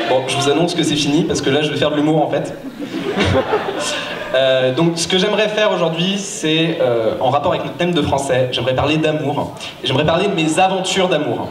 Bon, je vous annonce que c'est fini, parce que là, je vais faire de l'humour, en fait. Donc, ce que j'aimerais faire aujourd'hui, c'est, en rapport avec notre thème de français, j'aimerais parler d'amour. Et j'aimerais parler de mes aventures d'amour.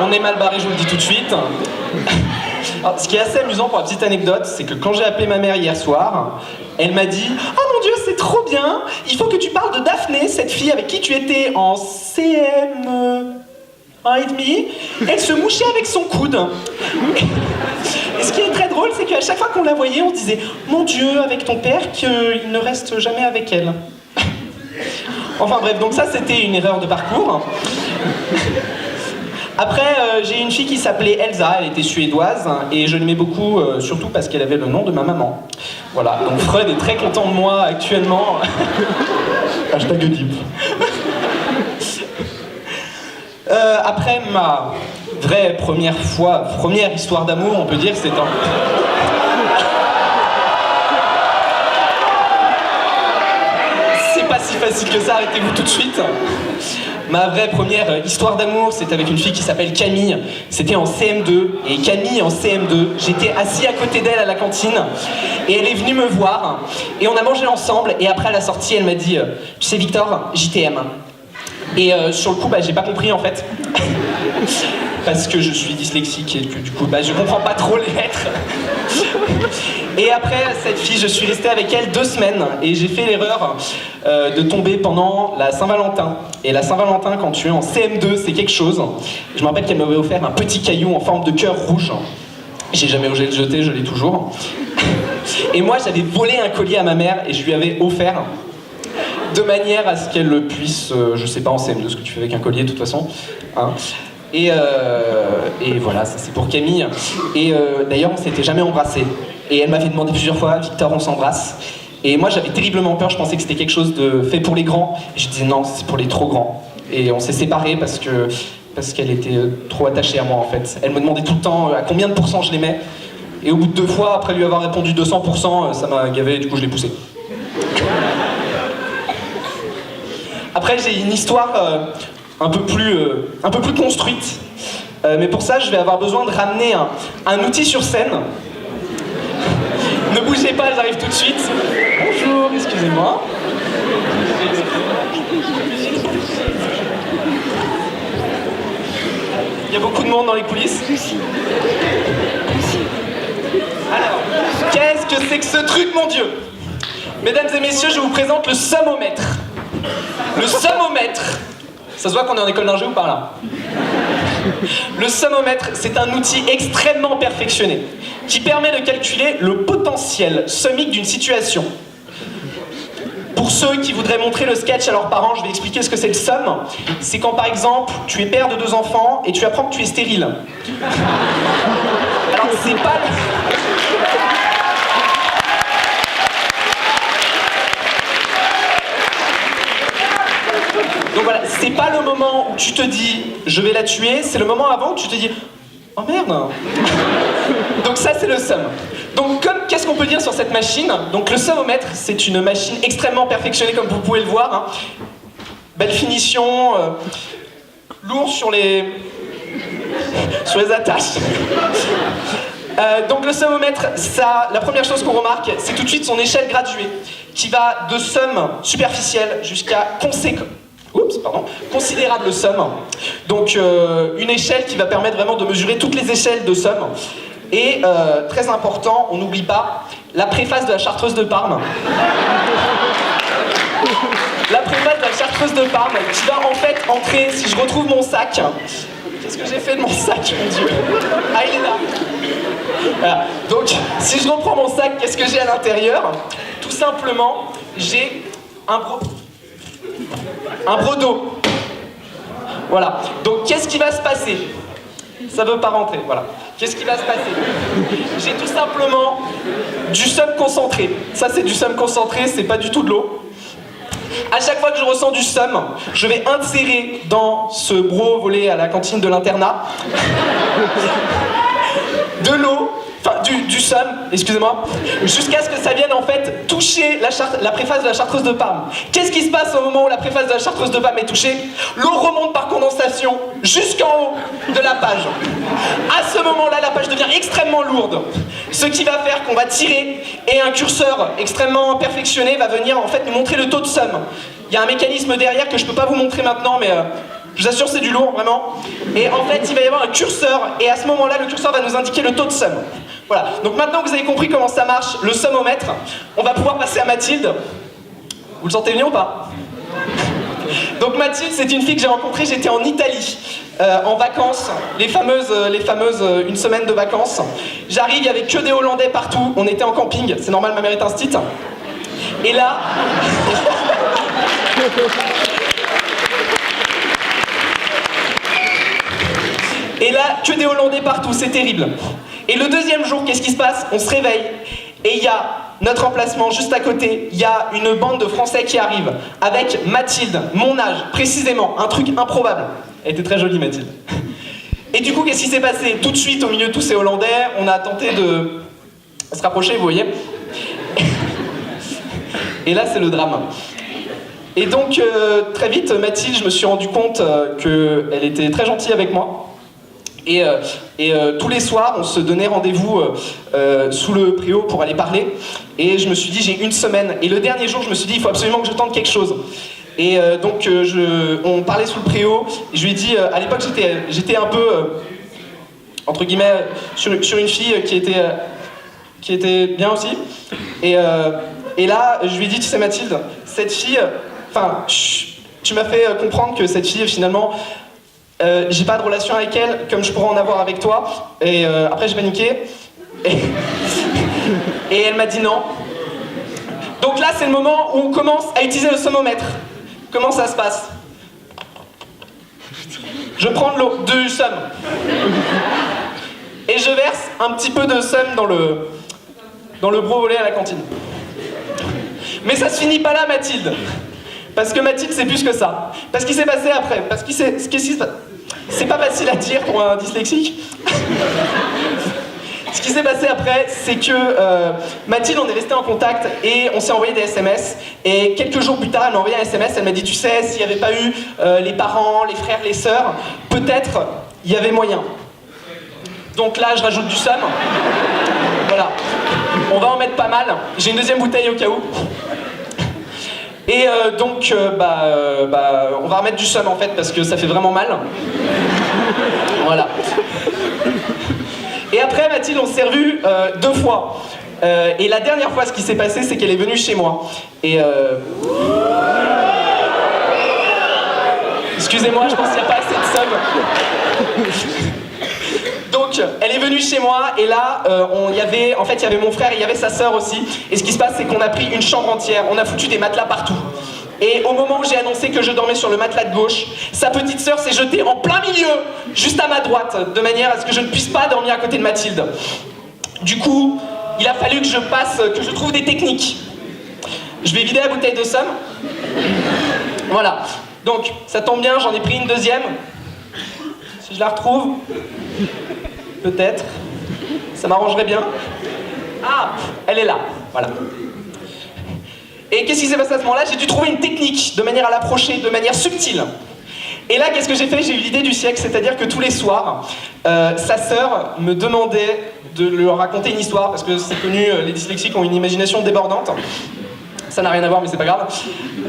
On est mal barré, je vous le dis tout de suite. Alors, ce qui est assez amusant pour la petite anecdote, c'est que quand j'ai appelé ma mère hier soir, elle m'a dit « Oh mon Dieu, c'est trop bien! Il faut que tu parles de Daphné, cette fille avec qui tu étais en CM... 1,5. Elle se mouchait avec son coude. » Et ce qui est très drôle, c'est qu'à chaque fois qu'on la voyait, on se disait « Mon Dieu, avec ton père, qu'il ne reste jamais avec elle. » Enfin bref, donc ça c'était une erreur de parcours. Après, j'ai une fille qui s'appelait Elsa, elle était suédoise, et je l'aimais beaucoup, surtout parce qu'elle avait le nom de ma maman. Voilà, donc Freud est très content de moi actuellement. Hashtag deep. Après ma vraie première histoire d'amour, on peut dire, c'est un... C'est pas si facile que ça, arrêtez-vous tout de suite. Ma vraie première histoire d'amour, c'est avec une fille qui s'appelle Camille. C'était en CM2, et Camille en CM2, j'étais assis à côté d'elle à la cantine, et elle est venue me voir, et on a mangé ensemble, et après à la sortie, elle m'a dit « Tu sais Victor, JTM ». Et sur le coup, j'ai pas compris en fait. Parce que je suis dyslexique et que du coup, je comprends pas trop les lettres. Et après cette fille, je suis resté avec elle 2 semaines et j'ai fait l'erreur de tomber pendant la Saint-Valentin. Et la Saint-Valentin, quand tu es en CM2, c'est quelque chose. Je me rappelle qu'elle m'avait offert un petit caillou en forme de cœur rouge. J'ai jamais osé le jeter, je l'ai toujours. Et moi, j'avais volé un collier à ma mère et je lui avais offert de manière à ce qu'elle puisse, je sais pas en CM2 ce que tu fais avec un collier de toute façon. Hein. Et voilà, ça c'est pour Camille. Et d'ailleurs, on s'était jamais embrassé. Et elle m'avait demandé plusieurs fois, Victor, on s'embrasse. Et moi, j'avais terriblement peur, je pensais que c'était quelque chose de fait pour les grands. Et je disais non, c'est pour les trop grands. Et on s'est séparés parce qu'elle était trop attachée à moi en fait. Elle me demandait tout le temps à combien de pourcents je l'aimais. Et au bout de 2 fois, après lui avoir répondu 200%, ça m'a gavé et du coup je l'ai poussé. Après, j'ai une histoire un peu plus construite. Mais pour ça, je vais avoir besoin de ramener un outil sur scène. Ne bougez pas, j'arrive tout de suite. Bonjour, excusez-moi. Il y a beaucoup de monde dans les coulisses. Alors, qu'est-ce que c'est que ce truc, mon Dieu? Mesdames et messieurs, je vous présente le sommomètre. Le sommomètre, ça se voit qu'on est en école d'ingé ou pas là? Le sommomètre, c'est un outil extrêmement perfectionné qui permet de calculer le potentiel sommique d'une situation. Pour ceux qui voudraient montrer le sketch à leurs parents, je vais expliquer ce que c'est le somme. C'est quand par exemple, tu es père de 2 enfants et tu apprends que tu es stérile. Alors c'est pas... Donc voilà, c'est pas le moment où tu te dis je vais la tuer, c'est le moment avant où tu te dis oh merde. Donc ça c'est le somme. Donc qu'est-ce qu'on peut dire sur cette machine? Donc le sommomètre, c'est une machine extrêmement perfectionnée comme vous pouvez le voir. Hein. Belle finition, lourd sur les attaches. Donc le sommomètre, la première chose qu'on remarque, c'est tout de suite son échelle graduée, qui va de somme superficielle jusqu'à considérable somme. Donc une échelle qui va permettre vraiment de mesurer toutes les échelles de somme. Et très important, on n'oublie pas la préface de la Chartreuse de Parme. La préface de la Chartreuse de Parme qui va en fait entrer, si je retrouve mon sac. Qu'est-ce que j'ai fait de mon sac, mon Dieu? Ah, il est là. Voilà. Donc, si je reprends mon sac, qu'est-ce que j'ai à l'intérieur? Tout simplement, j'ai un brodo. Voilà. Donc, qu'est-ce qui va se passer? Ça veut pas rentrer, voilà. Qu'est-ce qui va se passer? J'ai tout simplement du somme concentré. Ça, c'est du somme concentré, c'est pas du tout de l'eau. À chaque fois que je ressens du somme, je vais insérer dans ce bro volé à la cantine de l'internat de l'eau, enfin du somme, excusez-moi, jusqu'à ce que ça vienne en fait toucher la préface de la chartreuse de Parme. Qu'est-ce qui se passe au moment où la préface de la chartreuse de Parme est touchée? L'eau remonte par condensation jusqu'en haut de la page. À ce moment-là, la page devient extrêmement lourde, ce qui va faire qu'on va tirer et un curseur extrêmement perfectionné va venir en fait nous montrer le taux de somme. Il y a un mécanisme derrière que je peux pas vous montrer maintenant, mais je vous assure c'est du lourd vraiment. Et en fait il va y avoir un curseur et à ce moment-là le curseur va nous indiquer le taux de somme. Voilà, donc maintenant que vous avez compris comment ça marche, le sommomètre, on va pouvoir passer à Mathilde. Vous le sentez venir ou pas? Donc Mathilde, c'est une fille que j'ai rencontrée, j'étais en Italie, en vacances, les fameuses une semaine de vacances. J'arrive, il n'y avait que des Hollandais partout, on était en camping, c'est normal, ma mère est instite. Et là... Et là, que des Hollandais partout, c'est terrible. Et le deuxième jour, qu'est-ce qui se passe? On se réveille, et il y a notre emplacement juste à côté, il y a une bande de Français qui arrive, avec Mathilde, mon âge, précisément, un truc improbable. Elle était très jolie, Mathilde. Et du coup, qu'est-ce qui s'est passé? Tout de suite, au milieu de tous ces Hollandais, on a tenté de se rapprocher, vous voyez. Et là, c'est le drame. Et donc, très vite, Mathilde, je me suis rendu compte qu'elle était très gentille avec moi. Et tous les soirs, on se donnait rendez-vous sous le préau pour aller parler. Et je me suis dit, j'ai une semaine. Et le dernier jour, je me suis dit, il faut absolument que je tente quelque chose. Et donc, on parlait sous le préau. Et je lui ai dit, à l'époque, j'étais un peu, entre guillemets, sur une fille qui était bien aussi. Et là, je lui ai dit, tu sais Mathilde, cette fille, enfin, tu m'as fait comprendre que cette fille, finalement, j'ai pas de relation avec elle comme je pourrais en avoir avec toi. Et après j'ai paniqué. Et elle m'a dit non. Donc là c'est le moment où on commence à utiliser le sommomètre. Comment ça se passe? Je prends de l'eau, du somme. Et je verse un petit peu de somme dans le bro volé à la cantine. Mais ça se finit pas là Mathilde. Parce que Mathilde c'est plus que ça. Parce qu'il s'est passé après. Parce qu'il s'est... C'est pas facile à dire pour un dyslexique. Ce qui s'est passé après, c'est que Mathilde, on est resté en contact et on s'est envoyé des SMS. Et quelques jours plus tard, elle m'a envoyé un SMS, elle m'a dit, tu sais, s'il n'y avait pas eu les parents, les frères, les sœurs, peut-être il y avait moyen. Donc là, je rajoute du somme. Voilà. On va en mettre pas mal. J'ai une deuxième bouteille au cas où. Et donc, on va remettre du somme en fait parce que ça fait vraiment mal. Voilà. Et après, Mathilde, on s'est revus 2 fois. Et la dernière fois, ce qui s'est passé, c'est qu'elle est venue chez moi. Et excusez-moi, je pense qu'il n'y a pas assez de somme. Donc, elle est venue chez moi et là, il y avait mon frère et il y avait sa sœur aussi. Et ce qui se passe, c'est qu'on a pris une chambre entière, on a foutu des matelas partout. Et au moment où j'ai annoncé que je dormais sur le matelas de gauche, sa petite sœur s'est jetée en plein milieu, juste à ma droite, de manière à ce que je ne puisse pas dormir à côté de Mathilde. Du coup, il a fallu que je trouve des techniques. Je vais vider la bouteille de somme. Voilà. Donc, ça tombe bien, j'en ai pris une deuxième. Si je la retrouve... Peut-être. Ça m'arrangerait bien. Ah, elle est là. Voilà. Et qu'est-ce qui s'est passé à ce moment-là? J'ai dû trouver une technique de manière à l'approcher de manière subtile. Et là, qu'est-ce que j'ai fait? J'ai eu l'idée du siècle, c'est-à-dire que tous les soirs, sa sœur me demandait de leur raconter une histoire, parce que c'est connu, les dyslexiques ont une imagination débordante. Ça n'a rien à voir, mais c'est pas grave.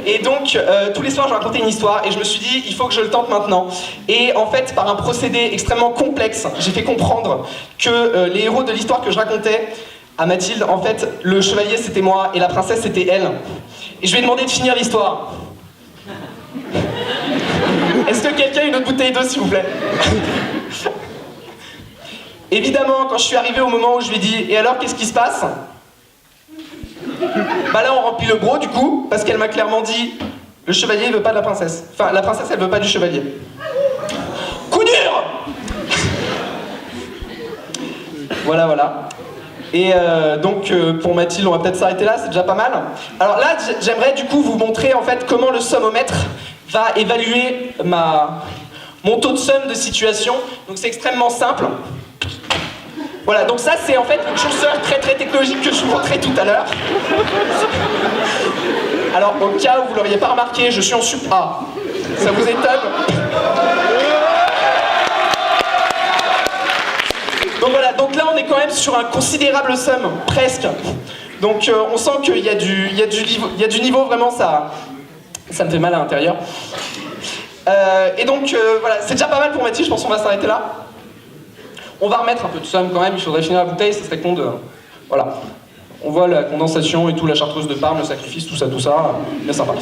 Et donc, tous les soirs, je racontais une histoire et je me suis dit, il faut que je le tente maintenant. Et en fait, par un procédé extrêmement complexe, j'ai fait comprendre que les héros de l'histoire que je racontais à Mathilde, en fait, le chevalier c'était moi et la princesse c'était elle. Et je lui ai demandé de finir l'histoire. Est-ce que quelqu'un a une autre bouteille d'eau, s'il vous plaît? Évidemment, quand je suis arrivé au moment où je lui ai dit, et alors, qu'est-ce qui se passe? Bah là on remplit le bro du coup, parce qu'elle m'a clairement dit le chevalier il veut pas de la princesse. Enfin la princesse elle veut pas du chevalier. Coup dur. Voilà. Et donc pour Mathilde on va peut-être s'arrêter là, c'est déjà pas mal. Alors là j'aimerais du coup vous montrer en fait comment le sommomètre va évaluer mon taux de somme de situation. Donc c'est extrêmement simple. Voilà, donc ça c'est en fait le curseur très très technologique que je vous montrais tout à l'heure. Alors au cas où vous l'auriez pas remarqué, je suis en sup A. Ça vous étonne? Donc voilà, donc là on est quand même sur un considérable sum, presque. Donc on sent qu'il y a du niveau, vraiment ça me fait mal à l'intérieur. Et donc voilà, c'est déjà pas mal pour Mathis, je pense qu'on va s'arrêter là. On va remettre un peu de somme quand même, il faudrait finir la bouteille, ça serait con de... Voilà. On voit la condensation et tout, la chartreuse de Parme, le sacrifice, tout ça, bien sympa.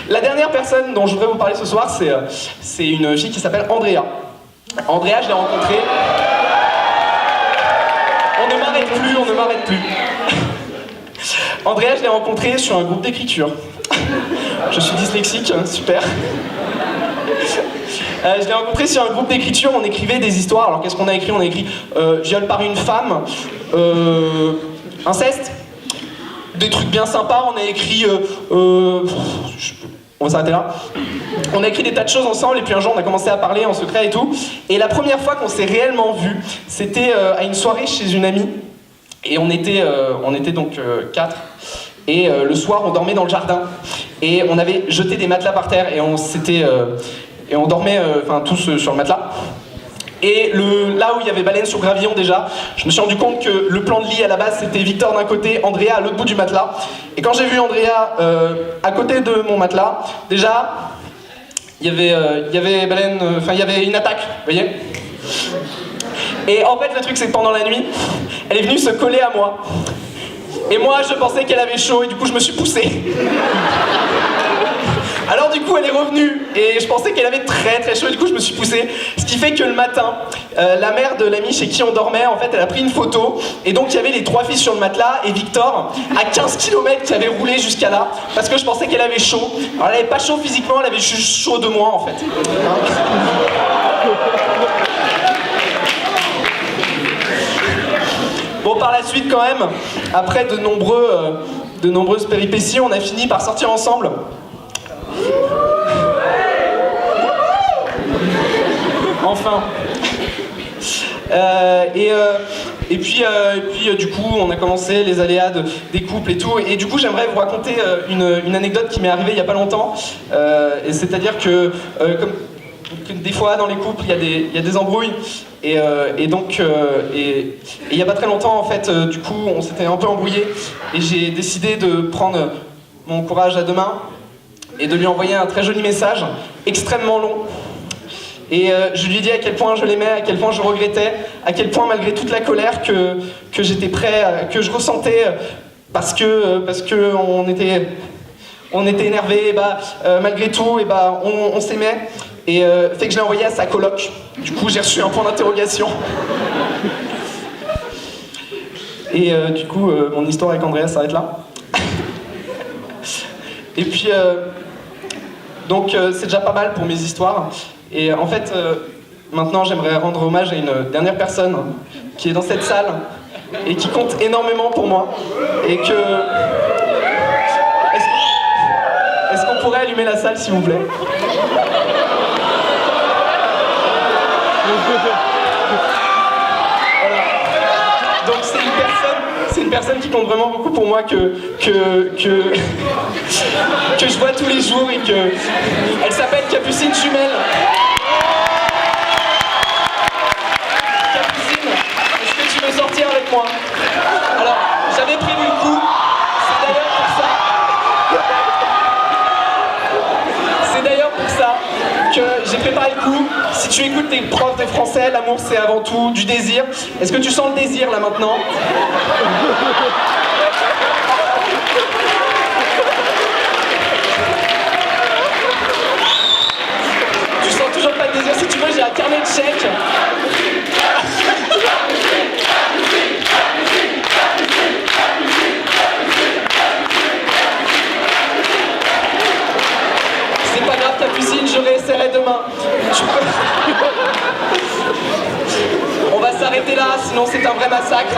La dernière personne dont je voudrais vous parler ce soir, c'est une fille qui s'appelle Andrea. Andrea, je l'ai rencontrée... On ne m'arrête plus. Andrea, je l'ai rencontrée sur un groupe d'écriture. Je suis dyslexique, super. Je l'ai rencontré sur un groupe d'écriture, on écrivait des histoires. Alors qu'est-ce qu'on a écrit? On a écrit viol par une femme, inceste, des trucs bien sympas. On a écrit... on va s'arrêter là. On a écrit des tas de choses ensemble et puis un jour on a commencé à parler en secret et tout. Et la première fois qu'on s'est réellement vu, c'était à une soirée chez une amie. Et on était donc 4. Et le soir on dormait dans le jardin. Et on avait jeté des matelas par terre et on dormait tous sur le matelas. Et là où il y avait Baleine sur Gravillon déjà, je me suis rendu compte que le plan de lit à la base c'était Victor d'un côté, Andrea à l'autre bout du matelas. Et quand j'ai vu Andrea à côté de mon matelas, déjà il y avait Baleine, il y avait une attaque, vous voyez. Et en fait le truc c'est que pendant la nuit, elle est venue se coller à moi. Et moi je pensais qu'elle avait chaud et du coup je me suis poussé. Alors du coup elle est revenue et je pensais qu'elle avait très très chaud et du coup je me suis poussé. Ce qui fait que le matin, la mère de l'ami chez qui on dormait, en fait elle a pris une photo et donc il y avait les 3 filles sur le matelas et Victor à 15 km qui avait roulé jusqu'à là parce que je pensais qu'elle avait chaud. Alors elle avait pas chaud physiquement, elle avait juste chaud de moi en fait. Bon par la suite quand même, après de nombreuses péripéties, on a fini par sortir ensemble. Enfin. Et puis du coup on a commencé les aléas des couples et tout. Et du coup j'aimerais vous raconter une anecdote qui m'est arrivée il y a pas longtemps. Et c'est-à-dire que des fois dans les couples il y a des embrouilles. Et il y a pas très longtemps en fait, du coup on s'était un peu embrouillé. Et j'ai décidé de prendre mon courage à deux mains et de lui envoyer un très joli message, extrêmement long. Et je lui ai dit à quel point je l'aimais, à quel point je regrettais, à quel point malgré toute la colère que j'étais prêt, que je ressentais parce que on était énervés, malgré tout, on s'aimait. Et fait que je l'ai envoyé à sa coloc. Du coup j'ai reçu un point d'interrogation. Et du coup mon histoire avec Andrea s'arrête là. Et puis donc c'est déjà pas mal pour mes histoires. Et en fait, maintenant j'aimerais rendre hommage à une dernière personne qui est dans cette salle et qui compte énormément pour moi. Et que... Est-ce qu'on pourrait allumer la salle s'il vous plaît? Voilà. Donc c'est une personne qui compte vraiment beaucoup pour moi que je vois tous les jours et que... Elle s'appelle Capucine Jumelle. Capucine, est-ce que tu veux sortir avec moi? Alors, j'avais prévu le coup, c'est d'ailleurs pour ça que j'ai préparé le coup. Si tu écoutes tes profs de français, l'amour c'est avant tout du désir. Est-ce que tu sens le désir là maintenant? Tu sens toujours pas de désir? Si tu veux, j'ai un carnet de chèques. C'est pas grave Capucine, je réessayerai demain. On va s'arrêter là, sinon c'est un vrai massacre.